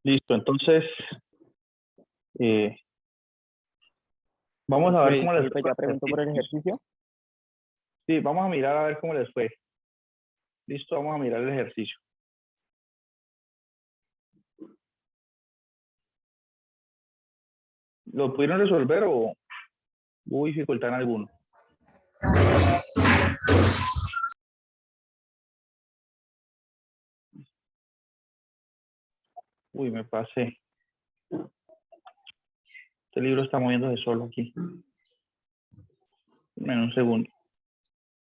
Listo, entonces vamos a ver cómo les Ahorita fue. ya pregunto por el ejercicio. Sí, vamos a mirar a ver cómo les fue. Listo, vamos a mirar el ejercicio. ¿Lo pudieron resolver o hubo dificultad en alguno? Uy, me pasé. Este libro está moviéndose solo aquí. En un segundo.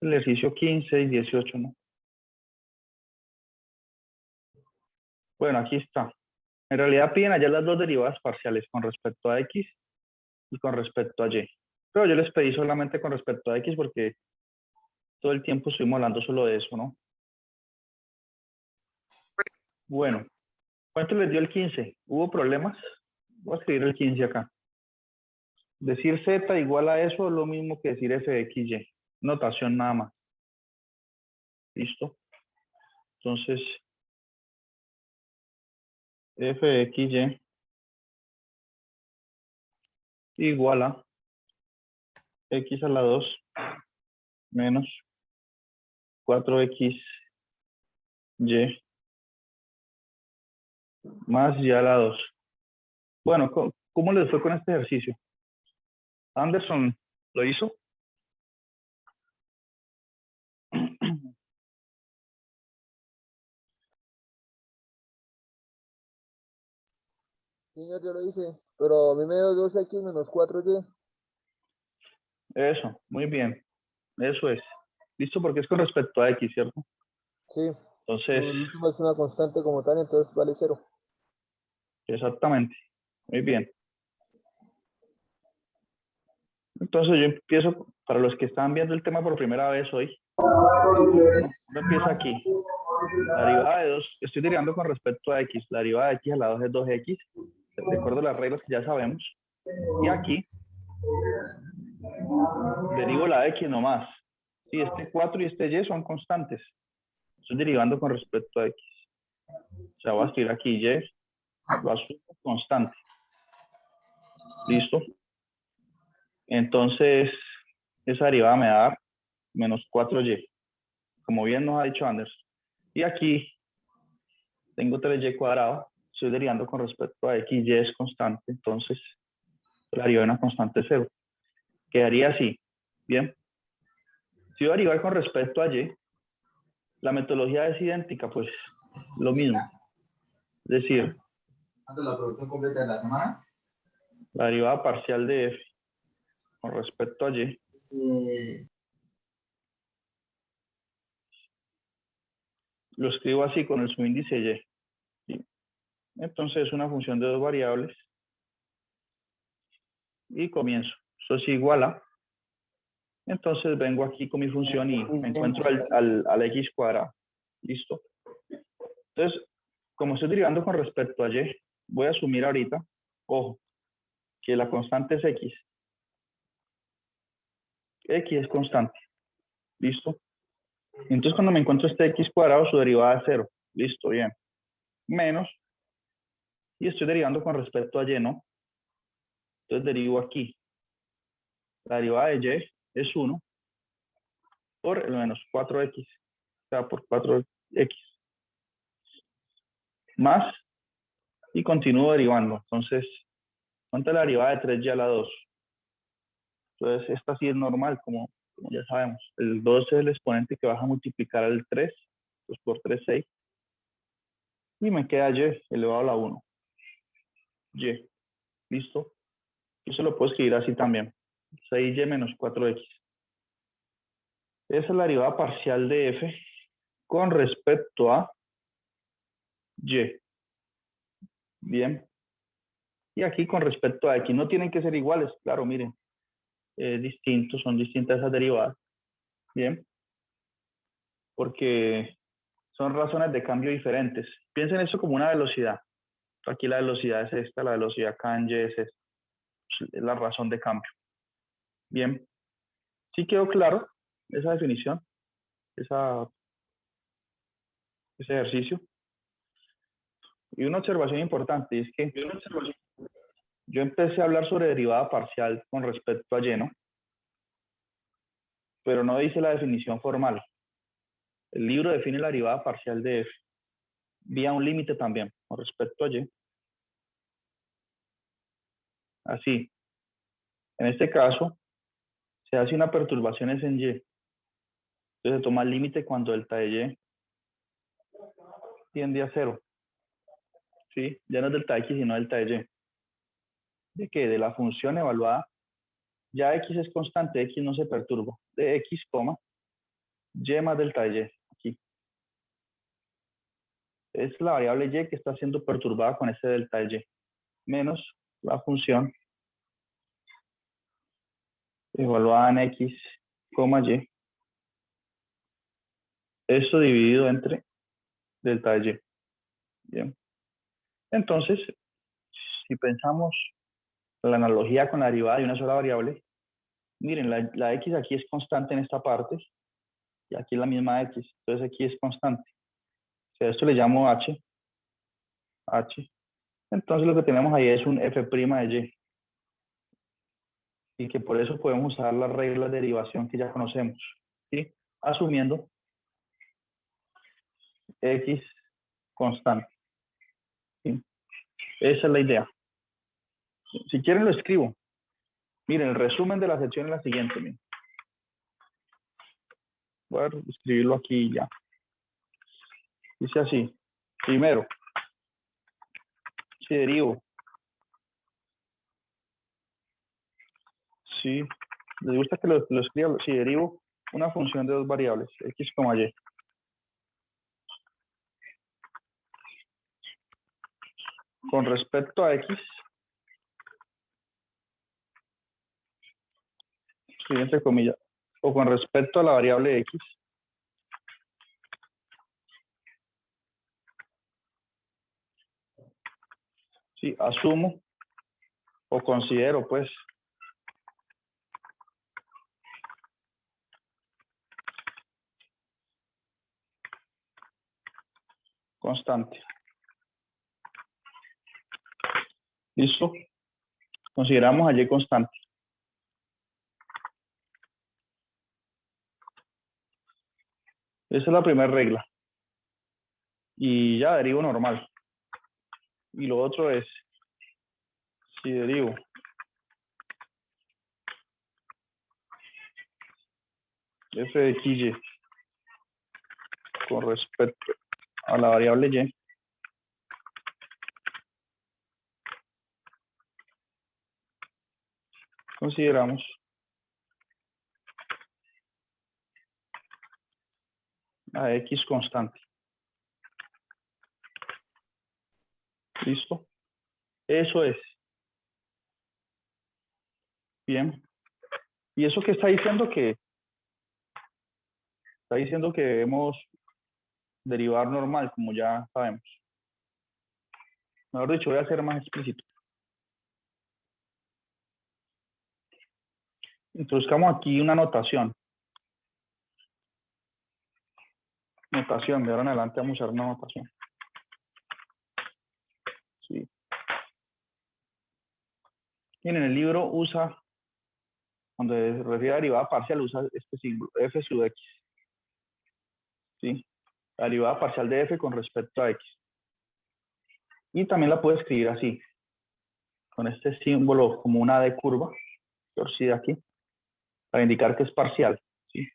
El ejercicio 15 y 18, ¿no? Bueno, aquí está. En realidad piden allá las dos derivadas parciales con respecto a X y con respecto a Y. Pero yo les pedí solamente con respecto a X porque todo el tiempo estuvimos hablando solo de eso, ¿no? Bueno, ¿cuánto les dio el 15? ¿Hubo problemas? Voy a escribir el 15 acá. Decir Z igual a eso es lo mismo que decir F de X, Y. Notación nada más. ¿Listo? Entonces, F de X, Y igual a X a la 2 menos 4X, Y más Y a la 2. Bueno, ¿cómo les fue con este ejercicio? Anderson, ¿lo hizo? Señor, yo lo hice, pero a mí me dio 2x menos 4y. Eso, muy bien. Eso es. ¿Listo? Porque es con respecto a X, ¿cierto? Sí, Entonces, el último es una constante como tal, entonces vale 0. exactamente. Muy bien. Entonces yo empiezo, para los que están viendo el tema por primera vez hoy, uno empieza aquí. La derivada de 2, estoy derivando con respecto a X. La derivada de X a la 2 es 2X. Recuerdo las reglas que ya sabemos. Y aquí, derivo la X nomás. Sí, este 4 y este Y son constantes. Estoy derivando con respecto a X. O sea, voy a escribir aquí Y, lo asumo constante. ¿Listo? Entonces, esa derivada me da menos 4Y, como bien nos ha dicho Anderson. Y aquí tengo 3Y cuadrado, estoy derivando con respecto a X, Y es constante, entonces la derivada de una constante 0. Quedaría así, ¿bien? Si yo derivar con respecto a Y, la metodología es idéntica, pues lo mismo. Es decir, antes de la producción completa de la semana. la derivada parcial de F con respecto a Y lo escribo así con el subíndice Y. ¿Sí? Entonces es una función de dos variables y comienzo. Eso es igual a. Entonces vengo aquí con mi función y me encuentro al X cuadrado. ¿Listo? Entonces, como estoy derivando con respecto a Y, voy a asumir ahorita, ojo, que la constante es X. X es constante. ¿Listo? Entonces, cuando me encuentro este X cuadrado, su derivada es 0. Listo, bien. Menos. Y estoy derivando con respecto a Y, ¿no? Entonces derivo aquí. La derivada de Y es 1 por el menos 4X. O sea, por 4X. Más. Y continúo derivando. Entonces, ¿cuánto es la derivada de 3Y a la 2? Entonces, esta sí es normal, como ya sabemos. El 2 es el exponente que vas a multiplicar al 3. Pues por 3, 6. Y me queda Y elevado a la 1. Y. ¿Listo? Eso lo puedo escribir así también. 6Y menos 4X. Esa es la derivada parcial de F con respecto a Y. Bien. Y aquí con respecto a X. No tienen que ser iguales, claro, miren. Distintos, son distintas esas derivadas. Bien. Porque son razones de cambio diferentes. Piensen eso como una velocidad. Aquí la velocidad es esta, la velocidad acá en Y es esta. Es la razón de cambio. Bien. ¿Sí quedó claro esa definición? Ese ejercicio. Y una observación importante es que yo empecé a hablar sobre derivada parcial con respecto a y, ¿no? Pero no dice la definición formal. El libro define la derivada parcial de f vía un límite también con respecto a y. Así. En este caso, se hace una perturbación es en y. Entonces se toma el límite cuando delta de y tiende a 0. ¿Sí? Ya no es delta x, sino delta de y. ¿De qué? De la función evaluada. Ya x es constante, x no se perturba. De x, y más delta de y. Aquí. Es la variable y que está siendo perturbada con ese delta de y. Menos la función evaluada en x, y. Esto dividido entre delta de y. Bien. Entonces, si pensamos la analogía con la derivada de una sola variable, miren, la x aquí es constante en esta parte y aquí es la misma x, entonces aquí es constante. O sea, esto le llamo h. Entonces lo que tenemos ahí es un f' de y que por eso podemos usar las reglas de derivación que ya conocemos, ¿sí? Asumiendo x constante, ¿sí? Esa es la idea. Si quieren lo escribo. Miren, el resumen de la sección es la siguiente. Miren. Voy a escribirlo aquí ya. Dice así. Primero, si derivo. Si les gusta que lo escriba, si derivo una función de dos variables, x, y. Con respecto a x, entre comillas, o con respecto a la variable x, sí, asumo o considero, pues, constante. ¿Listo? Consideramos a y constante. Esa es la primera regla. Y ya derivo normal. Y lo otro es, si derivo f de xy con respecto a la variable y, consideramos a x constante. ¿Listo? Eso es. Bien. ¿Y eso qué está diciendo? Que está diciendo que debemos derivar normal, como ya sabemos. Mejor dicho, voy a ser más explícito. Introduzcamos aquí una notación. Notación, de ahora en adelante vamos a usar una notación. Sí. Miren, el libro usa, cuando se refiere a derivada parcial, usa este símbolo, f sub x. ¿Sí? La derivada parcial de f con respecto a x. Y también la puedo escribir así, con este símbolo como una D curva, torcida aquí, para indicar que es parcial. ¿Sí?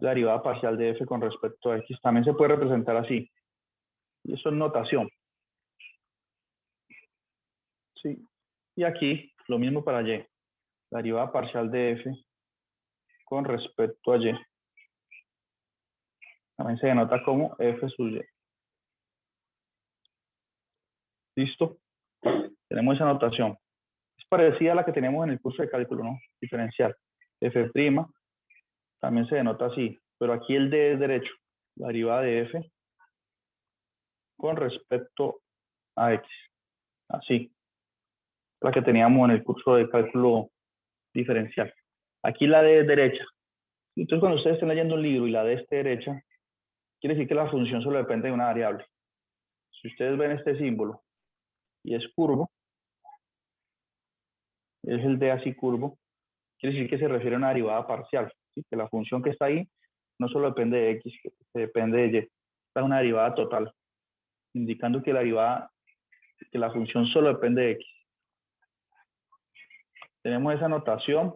La derivada parcial de f con respecto a x también se puede representar así. Y eso es notación. ¿Sí? Y aquí lo mismo para y. La derivada parcial de f con respecto a y. También se denota como f sub y. ¿Listo? Tenemos esa notación. Es parecida a la que tenemos en el curso de cálculo, ¿no? Diferencial. F' también se denota así, pero aquí el D es derecho. La derivada de f con respecto a x. Así. La que teníamos en el curso de cálculo diferencial. Aquí la D es derecha. Entonces, cuando ustedes estén leyendo un libro y la D esté derecha, quiere decir que la función solo depende de una variable. Si ustedes ven este símbolo y es curvo, es el D así curvo, quiere decir que se refiere a una derivada parcial, ¿sí? Que la función que está ahí no solo depende de X, que depende de Y. Esta es una derivada total, indicando que la función solo depende de X. Tenemos esa notación.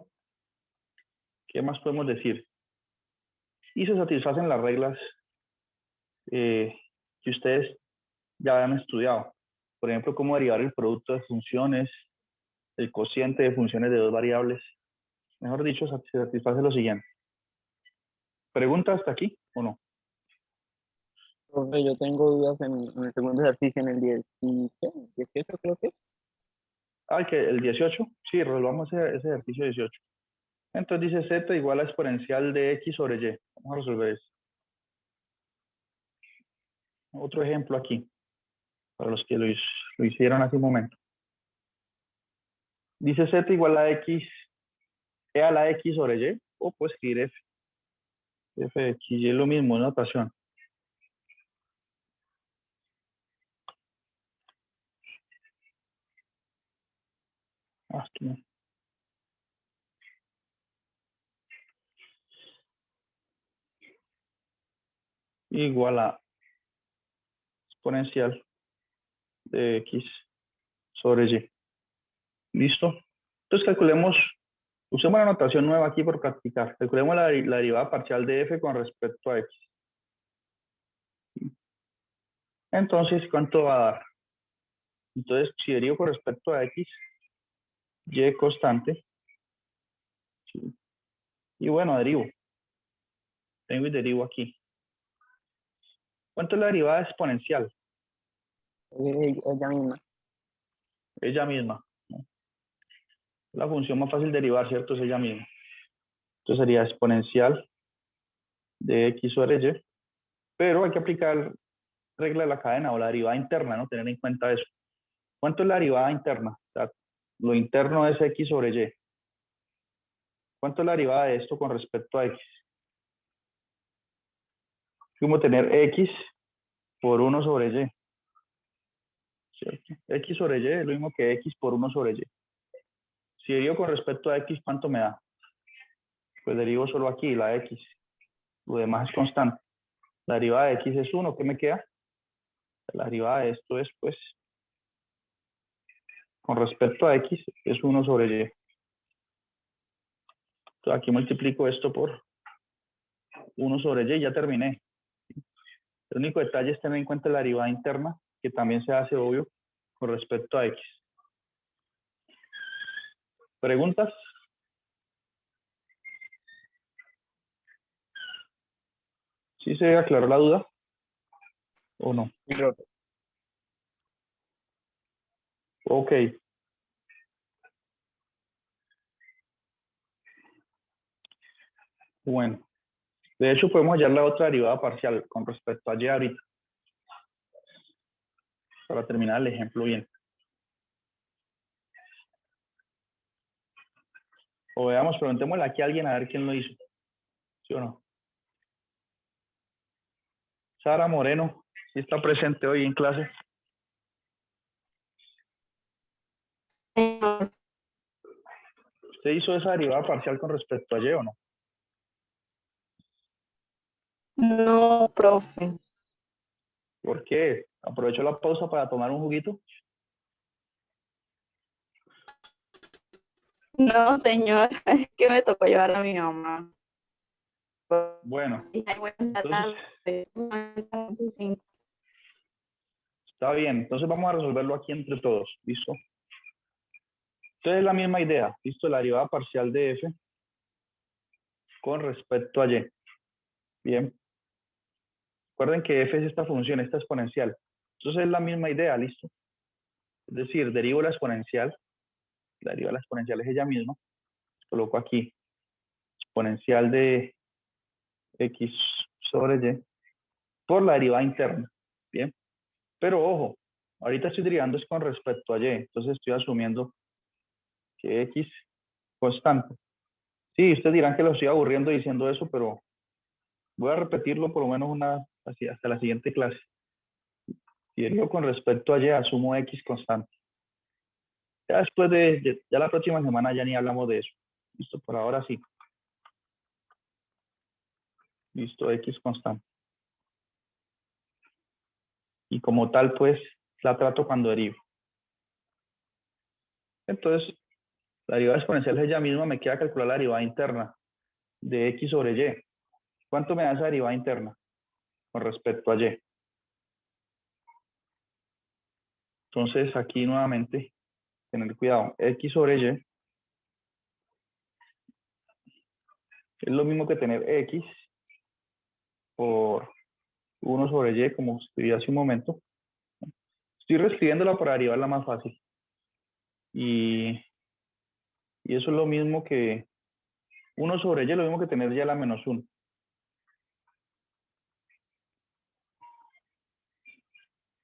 ¿Qué más podemos decir? Y se satisfacen las reglas que ustedes ya han estudiado. Por ejemplo, cómo derivar el producto de funciones, el cociente de funciones de dos variables. Mejor dicho, se satisface lo siguiente. ¿Pregunta hasta aquí o no? Profe, yo tengo dudas en el segundo ejercicio, en el 18 creo que es. Ah, que el 18. Sí, resolvamos ese ejercicio 18. Entonces dice z igual a exponencial de x sobre y. Vamos a resolver eso. Otro ejemplo aquí, para los que lo hicieron hace un momento. Dice z igual a x, e a la x sobre y, o puedo escribir f. F de x, y es lo mismo, en notación. Aquí. Igual a exponencial de x sobre y. ¿Listo? Entonces calculemos, usemos una notación nueva aquí por practicar. Calculemos la derivada parcial de f con respecto a x. Entonces, ¿cuánto va a dar? Entonces, si derivo con respecto a x, y constante. ¿Sí? Y bueno, derivo. Tengo el derivo aquí. ¿Cuánto es la derivada exponencial? Ella misma. Ella misma, ¿no? La función más fácil de derivar, ¿cierto? Es ella misma. Entonces sería exponencial de x sobre y. Pero hay que aplicar regla de la cadena o la derivada interna, ¿no? Tener en cuenta eso. ¿Cuánto es la derivada interna? O sea, lo interno es x sobre y. ¿Cuánto es la derivada de esto con respecto a x? Como tener x por 1 sobre y. ¿Cierto? X sobre y es lo mismo que x por 1 sobre y. Si derivo con respecto a x, ¿cuánto me da? Pues derivo solo aquí, la x. Lo demás es constante. La derivada de x es 1. ¿Qué me queda? La derivada de esto es, pues, con respecto a x, es 1 sobre y. Entonces aquí multiplico esto por 1 sobre y, ya terminé. El único detalle es tener en cuenta la derivada interna, que también se hace obvio con respecto a x. ¿Preguntas? ¿Sí se aclaró la duda? ¿O no? Sí, profe. Ok. Bueno. De hecho, podemos hallar la otra derivada parcial con respecto a y ahorita. Para terminar el ejemplo bien. O veamos, preguntémosle aquí a alguien a ver quién lo hizo. ¿Sí o no? Sara Moreno, ¿sí está presente hoy en clase? ¿Usted hizo esa derivada parcial con respecto a y o no? No, profe. ¿Por qué? ¿Aprovechó la pausa para tomar un juguito? No, señor, es que me tocó llevar a mi mamá. Bueno, Y ay, buena entonces tarde. Sí. está bien. Entonces vamos a resolverlo aquí entre todos. ¿Listo? Entonces es la misma idea. ¿Listo? La derivada parcial de f con respecto a y. Bien. Recuerden que f es esta función, esta exponencial. Entonces es la misma idea. ¿Listo? Es decir, derivo la exponencial. La derivada de la exponencial es ella misma. Coloco aquí exponencial de x sobre y por la derivada interna. Bien. Pero ojo, ahorita estoy derivando es con respecto a y. Entonces estoy asumiendo que x constante. Sí, ustedes dirán que lo estoy aburriendo diciendo eso, pero voy a repetirlo por lo menos hasta la siguiente clase. Si derivo con respecto a y, asumo x constante. Ya después ya la próxima semana ya ni hablamos de eso. Listo, por ahora sí. Listo, x constante. Y como tal, pues, la trato cuando derivo. Entonces, la derivada exponencial es ella misma, me queda calcular la derivada interna de x sobre y. ¿Cuánto me da esa derivada interna con respecto a y? Entonces, aquí nuevamente, tener cuidado. X sobre y es lo mismo que tener x por 1 sobre y, como escribí hace un momento. Estoy reescribiéndola para derivarla más fácil. Y eso es lo mismo que 1 sobre y, es lo mismo que tener y a la menos 1.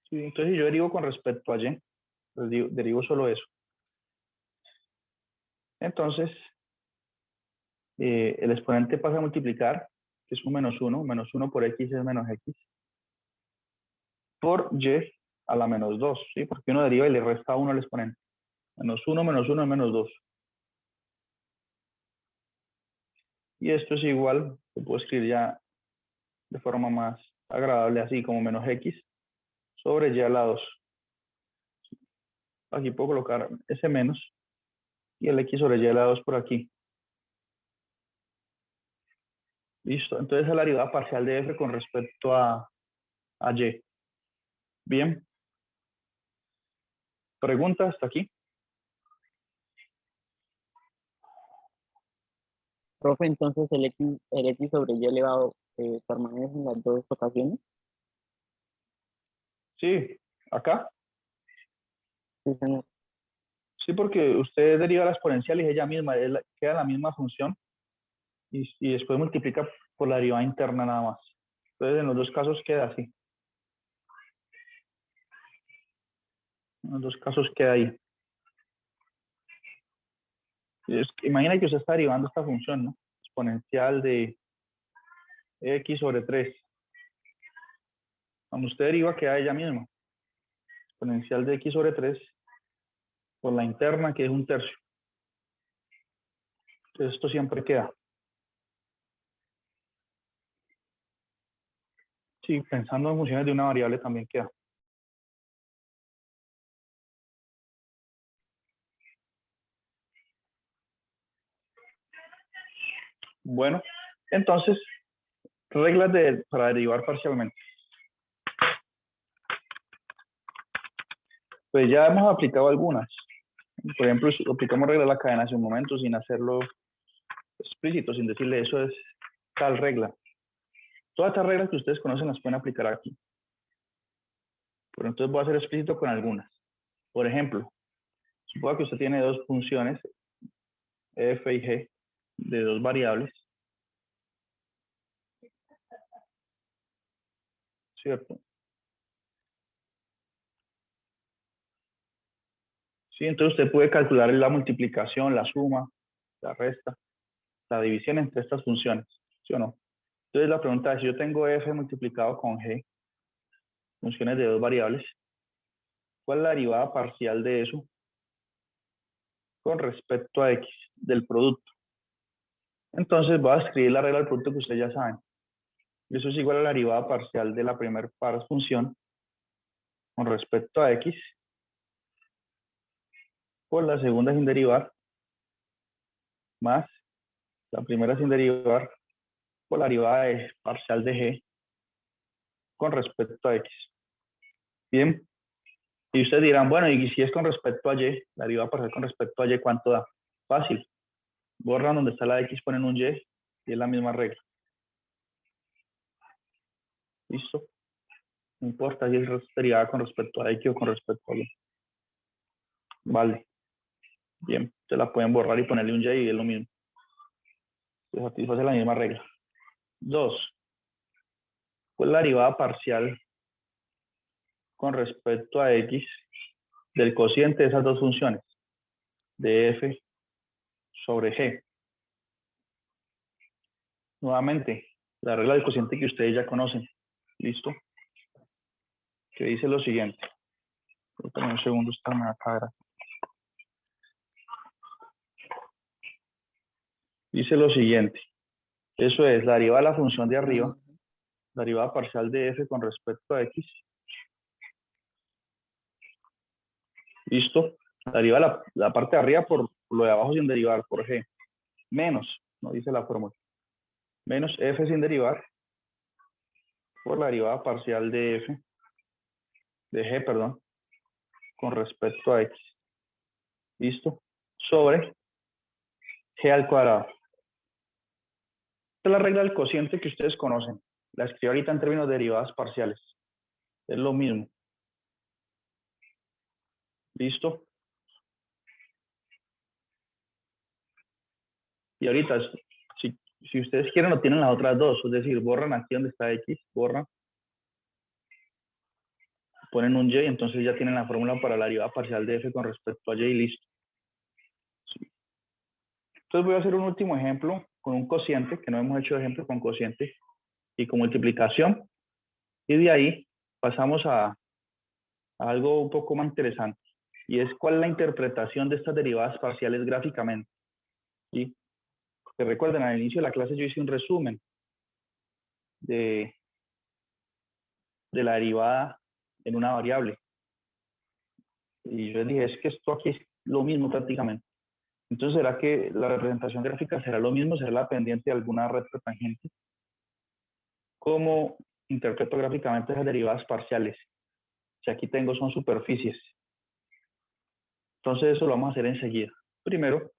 Sí, entonces, si yo derivo con respecto a y, pues derivo solo eso. Entonces, el exponente pasa a multiplicar, que es un menos 1 por x es menos x, por y a la menos 2, ¿sí? Porque uno deriva y le resta 1 al exponente. Menos 1 es menos 2. Y esto es igual, lo puedo escribir ya de forma más agradable, así como menos x sobre y a la 2. Aquí puedo colocar ese menos y el x sobre y a la 2 por aquí. Listo, entonces es la derivada parcial de f con respecto a y. Bien. ¿Pregunta hasta aquí? Profe, entonces el X sobre Y elevado permanece en las dos ocasiones. Sí, acá. Sí, señor. Sí, porque usted deriva la exponencial y es ella misma, queda la misma función y después multiplica por la derivada interna nada más. Entonces en los dos casos queda así. En los dos casos queda ahí. Imagina que usted está derivando esta función, ¿no? Exponencial de x sobre 3. Cuando usted deriva queda ella misma. Exponencial de x sobre 3 por la interna, que es 1/3. Entonces esto siempre queda. Sí, pensando en funciones de una variable también queda. Bueno, entonces, reglas para derivar parcialmente. Pues ya hemos aplicado algunas. Por ejemplo, aplicamos regla de la cadena hace un momento sin hacerlo explícito, sin decirle eso es tal regla. Todas estas reglas que ustedes conocen las pueden aplicar aquí. Pero entonces voy a ser explícito con algunas. Por ejemplo, suponga que usted tiene dos funciones, f y g, de dos variables. ¿Cierto? Sí, entonces usted puede calcular la multiplicación, la suma, la resta, la división entre estas funciones. ¿Sí o no? Entonces la pregunta es, si yo tengo f multiplicado con g, funciones de dos variables, ¿cuál es la derivada parcial de eso con respecto a x del producto? Entonces voy a escribir la regla del producto que ustedes ya saben. Eso es igual a la derivada parcial de la primera función con respecto a x por la segunda sin derivar más la primera sin derivar por la derivada parcial de g con respecto a x. Bien. Y ustedes dirán, bueno, y si es con respecto a y, la derivada parcial con respecto a y, ¿cuánto da? Fácil. Borran donde está la x, ponen un y y es la misma regla. ¿Listo? No importa si es derivada con respecto a x o con respecto a y. Vale. Bien. Se la pueden borrar y ponerle un y y es lo mismo. Se satisface la misma regla. 2. ¿Cuál es la derivada parcial con respecto a x del cociente de esas dos funciones? De f sobre g. Nuevamente, la regla del cociente que ustedes ya conocen. ¿Listo? que dice lo siguiente. Espérame un segundo, está en la cara. Dice lo siguiente. Eso es la derivada de la función de arriba, la derivada parcial de f con respecto a x. ¿Listo? La derivada de la parte de arriba por lo de abajo sin derivar, por g. Menos, no dice la fórmula. Menos f sin derivar por la derivada parcial de f, de g, perdón, con respecto a x. ¿Listo? Sobre g al cuadrado. Esta es la regla del cociente que ustedes conocen. La escribo ahorita en términos de derivadas parciales. Es lo mismo. ¿Listo? Y ahorita, si ustedes quieren, lo tienen las otras dos. Es decir, borran aquí donde está x, borran. Ponen un y, entonces ya tienen la fórmula para la derivada parcial de f con respecto a y y listo. Sí. Entonces voy a hacer un último ejemplo con un cociente, que no hemos hecho ejemplo con cociente, y con multiplicación. Y de ahí pasamos a algo un poco más interesante. Y es cuál es la interpretación de estas derivadas parciales gráficamente. ¿Sí? Porque recuerden, al inicio de la clase yo hice un resumen de la derivada en una variable. Y yo les dije, es que esto aquí es lo mismo prácticamente. Entonces, ¿será que la representación gráfica será lo mismo? ¿Será la pendiente de alguna recta tangente? ¿Cómo interpreto gráficamente esas derivadas parciales? Si aquí tengo son superficies. Entonces, eso lo vamos a hacer enseguida. Primero,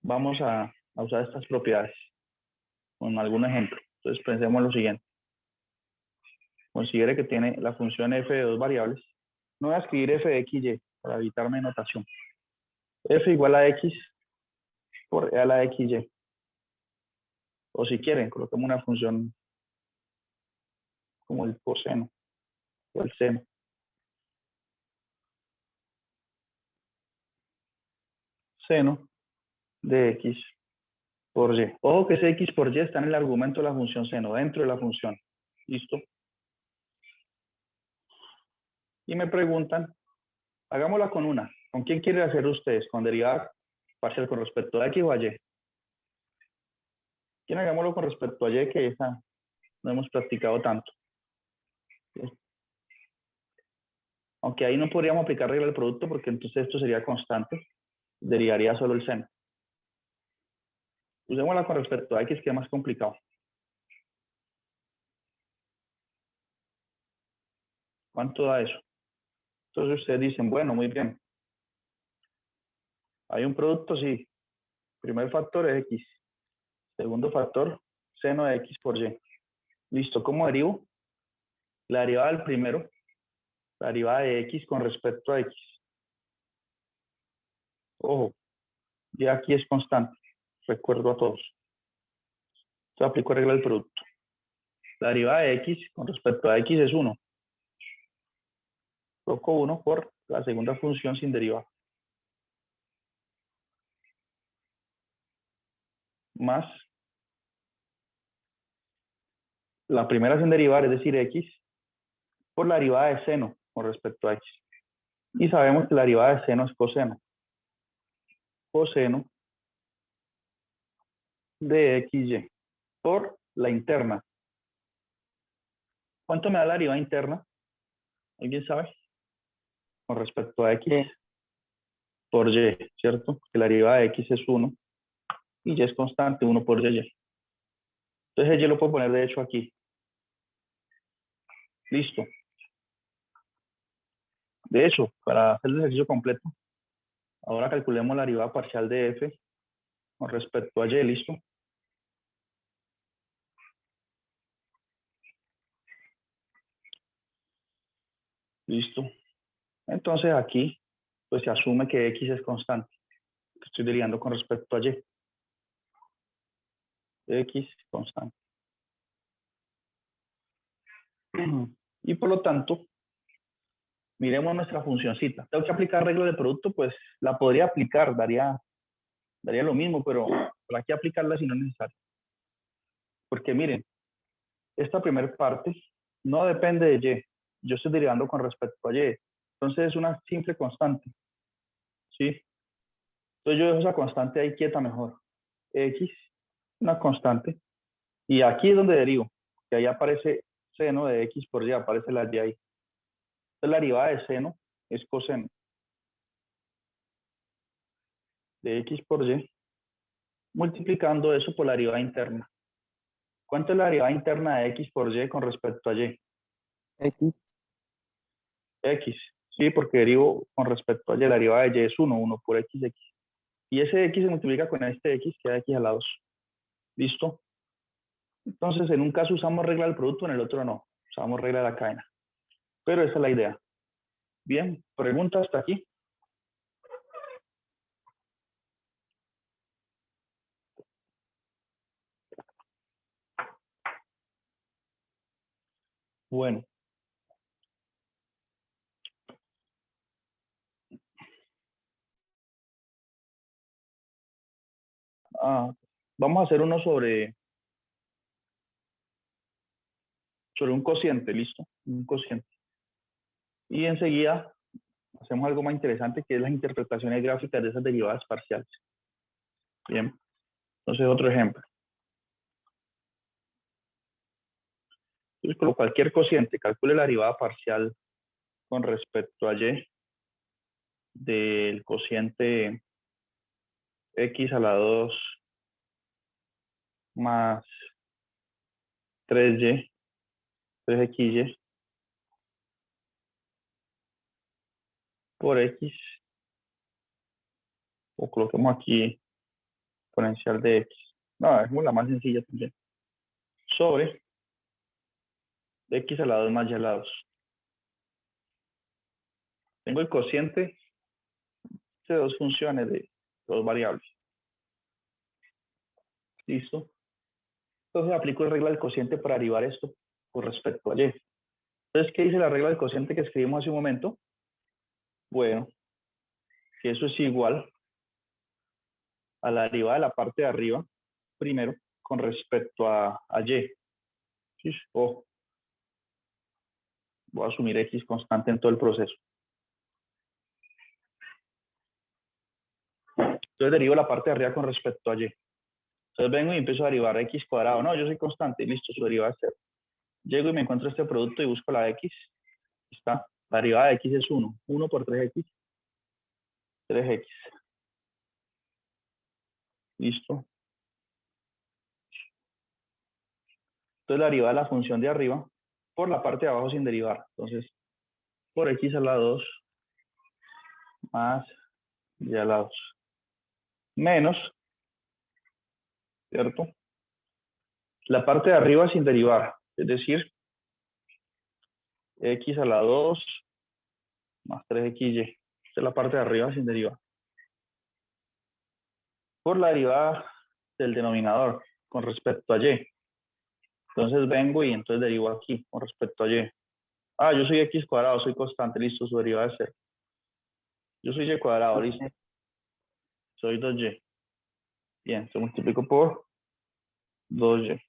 vamos a usar estas propiedades con algún ejemplo. Entonces, pensemos en lo siguiente. Considere que tiene la función f de dos variables. No voy a escribir f de x y para evitarme notación. F igual a x por e a la xy. O si quieren, coloquemos una función como el coseno o el seno. Seno de x por y. Ojo que ese x por y está en el argumento de la función seno, dentro de la función. ¿Listo? Y me preguntan, hagámosla con una. ¿Con quién quieren hacer ustedes? ¿Con derivada parcial con respecto a x o a y? ¿Quién hagámoslo con respecto a y? Que esa no hemos practicado tanto. ¿Sí? Aunque ahí no podríamos aplicar regla del producto porque entonces esto sería constante. Derivaría solo el seno. Usémosla con respecto a x, que es más complicado. ¿Cuánto da eso? Entonces ustedes dicen, bueno, muy bien. Hay un producto, sí. Primer factor es x. Segundo factor, seno de x por y. Listo, ¿cómo derivo? La derivada del primero, la derivada de x con respecto a x. Ojo, ya aquí es constante. Recuerdo a todos. Entonces aplico regla del producto. La derivada de x con respecto a x es 1. Coloco 1 por la segunda función sin derivar. Más la primera sin derivar, es decir, x, por la derivada de seno con respecto a x. Y sabemos que la derivada de seno es coseno. Coseno de xy por la interna. ¿Cuánto me da la derivada interna? ¿Alguien sabe? Con respecto a x por y, ¿cierto? Que la derivada de x es 1 y y es constante, 1 por y. Entonces y lo puedo poner de hecho aquí. Listo. De hecho, para hacer el ejercicio completo, ahora calculemos la derivada parcial de f con respecto a y, ¿listo? Listo. Entonces aquí, pues se asume que x es constante. Estoy derivando con respecto a y. X constante. Y por lo tanto, miremos nuestra funcioncita. Tengo que aplicar regla de producto, pues la podría aplicar, daría lo mismo, pero ¿para qué aplicarla si no es necesario? Porque miren, esta primera parte no depende de y, yo estoy derivando con respecto a y. Entonces es una simple constante. ¿Sí? Entonces yo dejo esa constante ahí quieta mejor. X, una constante. Y aquí es donde derivo. Que ahí aparece seno de X por Y, aparece la Y ahí. Entonces la derivada de seno es coseno de X por Y, multiplicando eso por la derivada interna. ¿Cuánto es la derivada interna de X por Y con respecto a Y? X. X, sí, porque derivo con respecto a Y, la derivada de Y es 1 por X. Y ese X se multiplica con este X, queda X a la 2. ¿Listo? Entonces, en un caso usamos regla del producto, en el otro no. Usamos regla de la cadena. Pero esa es la idea. Bien, ¿pregunta hasta aquí? Bueno. Vamos a hacer uno sobre un cociente, ¿listo? Un cociente. Y enseguida hacemos algo más interesante, que es las interpretaciones gráficas de esas derivadas parciales. Bien. Entonces, otro ejemplo. Entonces, con cualquier cociente, calcule la derivada parcial con respecto a y del cociente x a la 2 más 3y, 3xy por x, o coloquemos aquí exponencial de x. No, es la más sencilla también. Sobre x a la 2 más y a la 2. Tengo el cociente de dos funciones de dos variables. ¿Listo? Entonces aplico la regla del cociente para derivar esto con respecto a y. Entonces, ¿qué dice la regla del cociente que escribimos hace un momento? Bueno, que eso es igual a la derivada de la parte de arriba, primero, con respecto a y. ¿Sí? Ojo, voy a asumir x constante en todo el proceso. Entonces derivo la parte de arriba con respecto a y. Entonces vengo y empiezo a derivar x cuadrado. No, yo soy constante, listo, su derivada es 0. Llego y me encuentro este producto y busco la x. Está. La derivada de x es 1. 1 por 3x. 3x. Listo. Entonces la derivada de la función de arriba por la parte de abajo sin derivar. Entonces, por x a la 2 más y a la 2. Menos, ¿cierto? La parte de arriba sin derivar. Es decir, x a la 2 más 3xy. Esta es la parte de arriba sin derivar. Por la derivada del denominador con respecto a y. Entonces vengo y entonces derivo aquí con respecto a y. Ah, yo soy x cuadrado, soy constante, listo, su derivada es 0. Yo soy y cuadrado, listo. Soy 2y. Bien, se multiplico por 2y.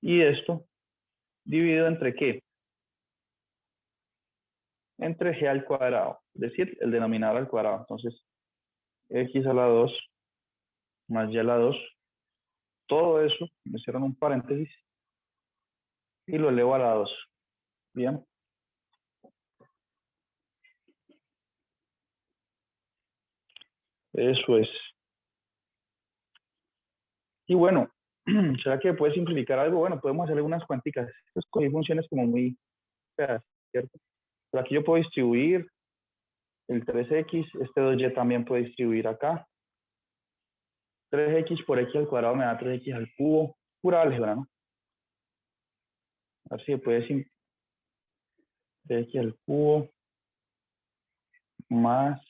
Y esto dividido entre ¿qué? Entre g al cuadrado, es decir, el denominador al cuadrado. Entonces, x a la 2 más y a la 2. Todo eso, me cierran un paréntesis y lo elevo a la 2. Bien. Eso es. Y bueno, ¿será que puede simplificar algo? Bueno, podemos hacer algunas cuánticas. Escogí funciones como muy feas, ¿cierto? Pero aquí yo puedo distribuir el 3x, este 2y también puede distribuir acá. 3x por x al cuadrado me da 3x al cubo. Pura álgebra, ¿no? A ver si se puede simplificar. 3x al cubo más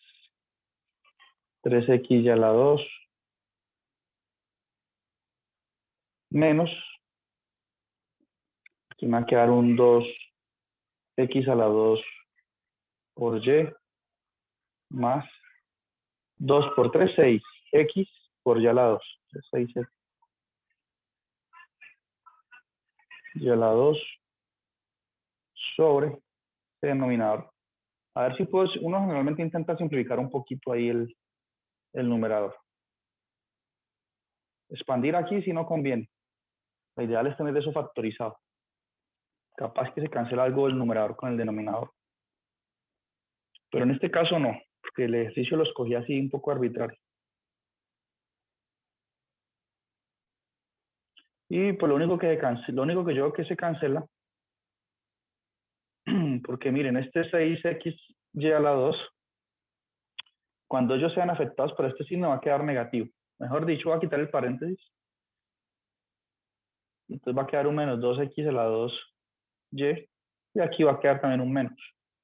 3x a la 2 menos, aquí me va a quedar un 2x a la 2 por y más 2 por 3, 6. X por y a la 2. 6x. Y a la 2 sobre este denominador. A ver si puedo, uno generalmente intenta simplificar un poquito ahí el numerador. Expandir aquí si no conviene. La ideal es tener eso factorizado. Capaz que se cancela algo el numerador con el denominador. Pero en este caso no, porque el ejercicio lo escogí así un poco arbitrario. Y pues lo único que yo veo que se cancela, porque miren, este 6xy a la 2, cuando ellos sean afectados por este signo va a quedar negativo. Mejor dicho, voy a quitar el paréntesis. Entonces va a quedar un menos 2x a la 2y. Y aquí va a quedar también un menos,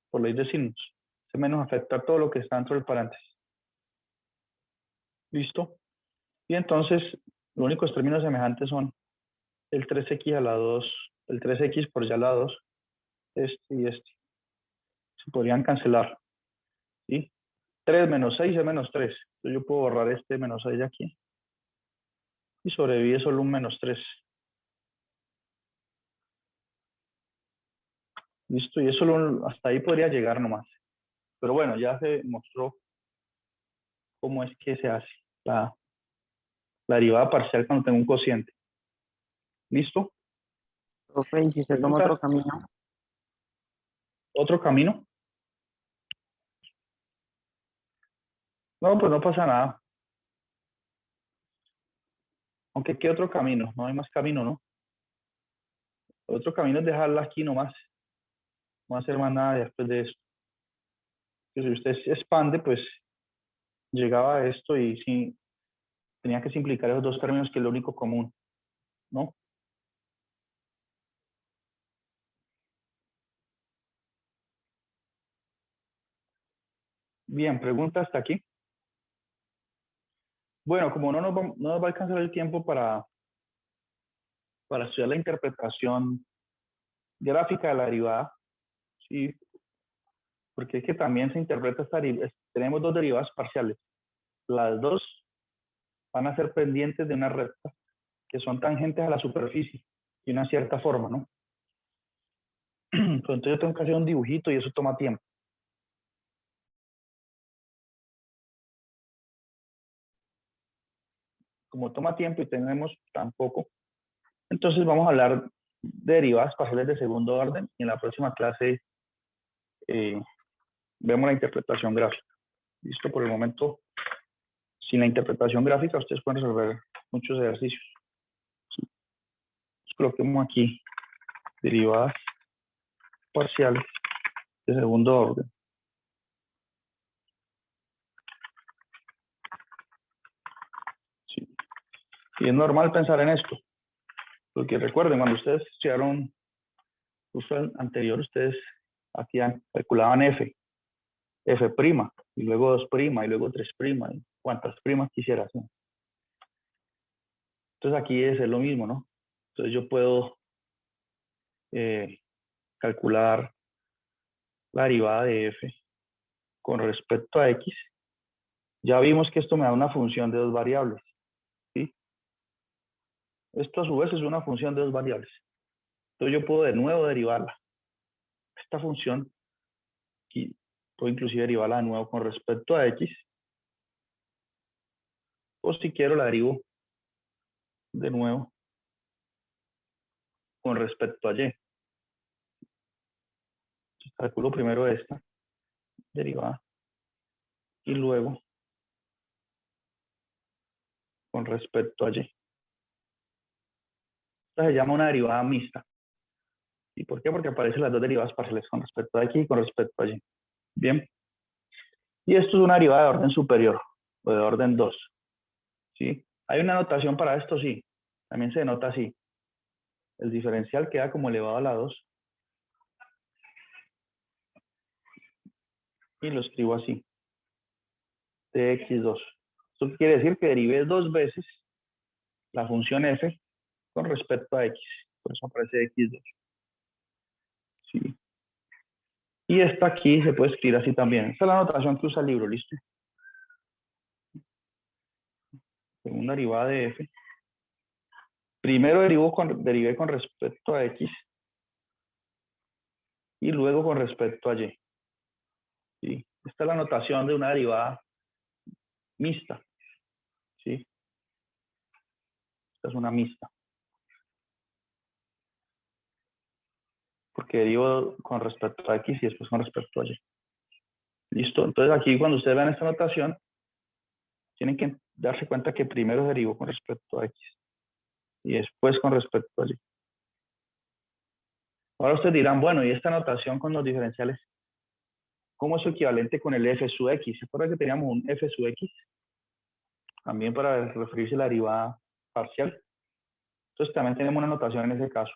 por ley de signos. Ese menos afecta a todo lo que está dentro del paréntesis. ¿Listo? Y entonces, los únicos términos semejantes son el 3x a la 2, el 3x por y a la 2, este y este. Se podrían cancelar. ¿Sí? 3 menos 6 es menos 3. Entonces yo puedo borrar este menos 6 de aquí. Y sobrevive solo un menos 3. Listo, y eso hasta ahí podría llegar nomás. Pero bueno, ya se mostró cómo es que se hace la derivada parcial cuando tengo un cociente. ¿Listo? Profe, y si se toma otro camino. ¿Otro camino? No, pues no pasa nada. Aunque ¿qué otro camino? No hay más camino, ¿no? Otro camino es dejarla aquí nomás. No va a hacer más nada después de esto. Si usted se expande, pues llegaba a esto y sí, tenía que simplificar esos dos términos que es lo único común, ¿no? Bien, pregunta hasta aquí. Bueno, como no nos va a alcanzar el tiempo para estudiar la interpretación gráfica de la derivada, ¿sí? Porque es que también se interpreta esta derivada. Tenemos dos derivadas parciales. Las dos van a ser pendientes de una recta que son tangentes a la superficie de una cierta forma, ¿no? Entonces yo tengo que hacer un dibujito y eso toma tiempo. Como toma tiempo y tenemos tan poco, entonces vamos a hablar de derivadas parciales de segundo orden y en la próxima clase vemos la interpretación gráfica. Listo, por el momento, sin la interpretación gráfica ustedes pueden resolver muchos ejercicios. Sí. Coloquemos aquí derivadas parciales de segundo orden. Sí. Y es normal pensar en esto, porque recuerden, cuando ustedes estudiaron curso anterior, ustedes hacían, calculaban f prima, y luego 2 prima, y luego 3 prima, y cuantas primas quisieras, ¿no? Entonces aquí es lo mismo, ¿no? Entonces yo puedo calcular la derivada de f con respecto a x. Ya vimos que esto me da una función de dos variables, ¿sí? Esto a su vez es una función de dos variables. Entonces yo puedo de nuevo derivarla. Esta función, y puedo inclusive derivarla de nuevo con respecto a x. O si quiero la derivo de nuevo con respecto a y. Entonces, calculo primero esta derivada y luego con respecto a y. Esta se llama una derivada mixta. ¿Y por qué? Porque aparecen las dos derivadas parciales con respecto a x y con respecto a y. Bien. Y esto es una derivada de orden superior o de orden 2. ¿Sí? ¿Hay una notación para esto? Sí. También se denota así. El diferencial queda como elevado a la 2. Y lo escribo así. Tx2. Esto quiere decir que derivé dos veces la función f con respecto a x. Por eso aparece x2. ¿Sí? Y esta aquí se puede escribir así también. Esta es la notación que usa el libro, ¿listo? Segunda derivada de f. Primero derivé con respecto a x. y luego con respecto a y. ¿Sí? Esta es la notación de una derivada mixta. ¿Sí? Esta es una mixta. Porque derivo con respecto a x y después con respecto a y. ¿Listo? Entonces aquí cuando ustedes vean esta notación, tienen que darse cuenta que primero derivo con respecto a x y después con respecto a y. Ahora ustedes dirán, bueno, ¿y esta notación con los diferenciales? ¿Cómo es su equivalente con el f sub x? ¿Se acuerdan que teníamos un f sub x? También para referirse a la derivada parcial. Entonces también tenemos una notación en ese caso.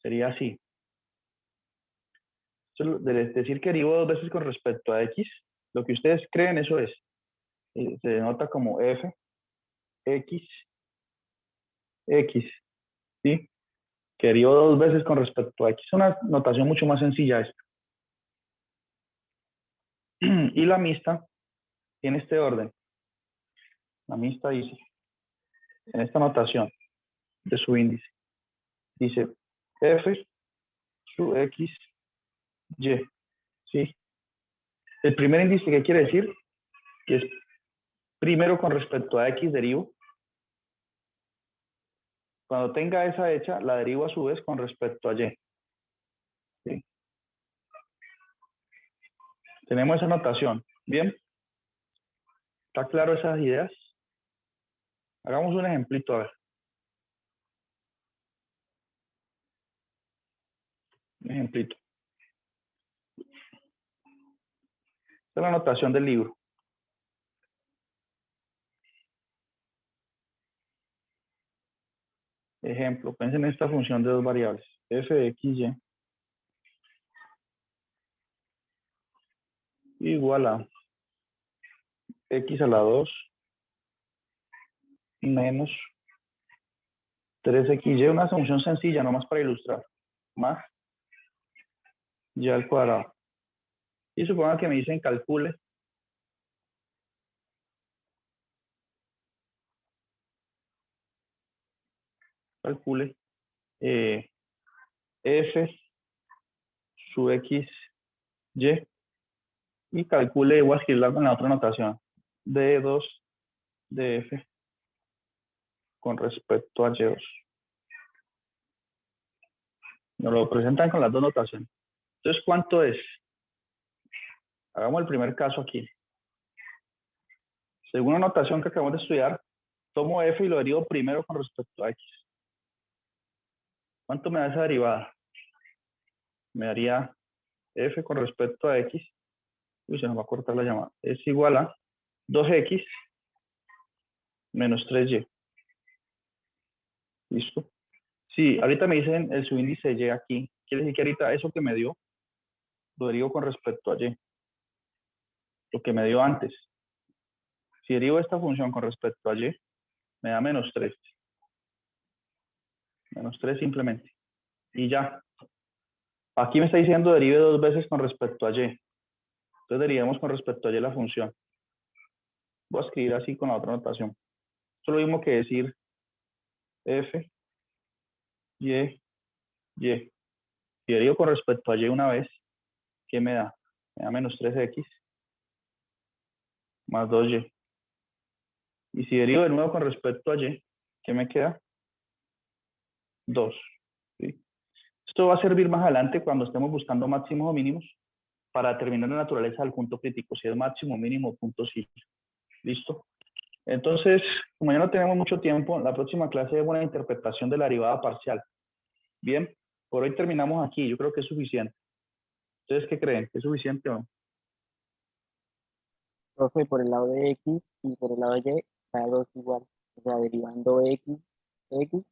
Sería así. Es decir que derivo dos veces con respecto a x, lo que ustedes creen eso es. Se denota como f, x, x. ¿Sí? Que derivo dos veces con respecto a x. Es una notación mucho más sencilla esta. Y la mixta tiene este orden. La mixta dice, en esta notación de su índice, dice f sub x, y. ¿Sí? El primer índice, ¿qué quiere decir? Que es primero con respecto a x derivo. Cuando tenga esa hecha, la derivo a su vez con respecto a y. ¿Sí? Tenemos esa notación. ¿Bien? ¿Está claro esas ideas? Hagamos un ejemplito, a ver. Un ejemplito. Esta es la notación del libro. Ejemplo, piensen en esta función de dos variables. F de x, y igual a x a la 2 menos 3xy, una función sencilla, nomás para ilustrar. Más y al cuadrado. Y supongan que me dicen calcule f sub x, y calcule, igual a escribirla con la otra notación, d2 de f con respecto a y2. Nos lo presentan con las dos notaciones. Entonces, ¿cuánto es? Hagamos el primer caso aquí. Según la notación que acabamos de estudiar, tomo f y lo derivo primero con respecto a x. ¿Cuánto me da esa derivada? Me daría f con respecto a x. Uy, se nos va a cortar la llamada. Es igual a 2x menos 3y. ¿Listo? Sí, ahorita me dicen el subíndice y aquí. Quiere decir que ahorita eso que me dio, lo derivo con respecto a y. Lo que me dio antes. Si derivo esta función con respecto a y, me da menos 3. Menos 3 simplemente. Y ya. Aquí me está diciendo derive dos veces con respecto a y. Entonces derivemos con respecto a y la función. Voy a escribir así con la otra notación. Esto es lo mismo que decir f, y, y. Si derivo con respecto a y una vez, ¿qué me da? Me da menos 3x más 2y. Y si derivo de nuevo con respecto a y, ¿qué me queda? 2. ¿Sí? Esto va a servir más adelante cuando estemos buscando máximos o mínimos para determinar la naturaleza del punto crítico, si es máximo, mínimo o punto sí. ¿Listo? Entonces, como ya no tenemos mucho tiempo, la próxima clase es una interpretación de la derivada parcial. Bien, por hoy terminamos aquí. Yo creo que es suficiente. ¿Ustedes qué creen? ¿Es suficiente o no? Profe, por el lado de x y por el lado de y, cada dos igual. O sea, derivando x